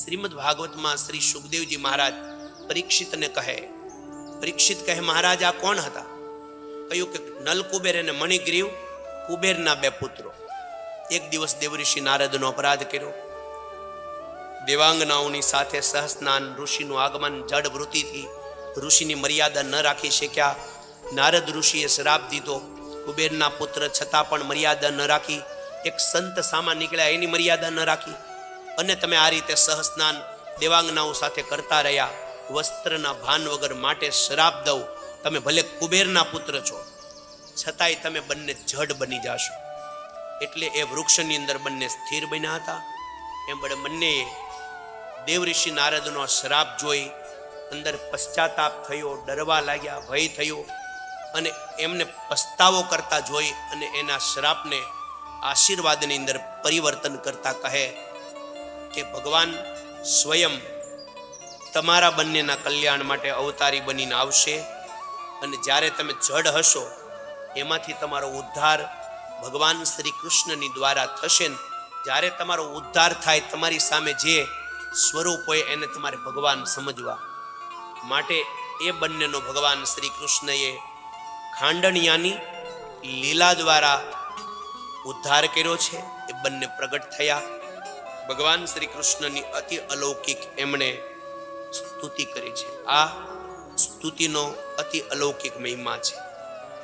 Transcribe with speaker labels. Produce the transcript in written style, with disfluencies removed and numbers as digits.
Speaker 1: શ્રીમદ ભાગવતમાં શ્રી સુખદેવજી મહારાજ પરીક્ષિતને કહે, પરીક્ષિત કહે, મહારાજ આ કોણ હતા? કહ્યું કે નલ કુબેર અને મણિગ્રીવ, કુબેરના બે પુત્રો. એક દિવસ દેવઋષિ નારદનો અપરાધ કર્યો. દેવાંગનાઓની સાથે સહસ્નાન, ઋષિનું આગમન જડ વૃત્તિથી ઋષિની મર્યાદા ન રાખી શક્યા. નારદ ઋષિએ શ્રાપ દીધો. કુબેરના પુત્ર છતાં પણ મર્યાદા ન રાખી. એક સંત સામા નીકળ્યા, એની મર્યાદા ન રાખી. અને તમે આ રીતે સહસ્નાન દેવાંગનાઓ સાથે કરતા રહ્યા. વસ્ત્રના ભાન વગર માટે શ્રાપ દઉં, તમે ભલે કુબેરના પુત્ર છો, છતાંય તમે બંને જડ બની જાશો. એટલે એ વૃક્ષની અંદર બંને સ્થિર બન્યા હતા. એમ બંને દેવઋષિ નારદનો શ્રાપ જોઈ અંદર પશ્ચાતાપ થયો, ડરવા લાગ્યા, ભય થયો. અને એમને પસ્તાવો કરતા જોઈ અને એના શ્રાપને આશીર્વાદની અંદર પરિવર્તન કરતા કહે કે ભગવાન સ્વયં તમારા બંનેના કલ્યાણ માટે અવતારી બનીને આવશે. અને જ્યારે તમે જડ હશો એમાંથી તમારો ઉદ્ધાર ભગવાન શ્રી કૃષ્ણની દ્વારા થશે. જ્યારે તમારો ઉદ્ધાર થાય, તમારી સામે જે સ્વરૂપ હોય એને તમારે ભગવાન સમજવા માટે એ બંનેનો ભગવાન શ્રી કૃષ્ણએ ખાંડણિયાની લીલા દ્વારા ઉદ્ધાર કર્યો છે. એ બંને પ્રગટ થયા. ભગવાન શ્રી કૃષ્ણની અતિ અલૌકિક એમણે સ્તુતિ કરી છે. આ સ્તુતિનો અતિ અલૌકિક મહિમા છે.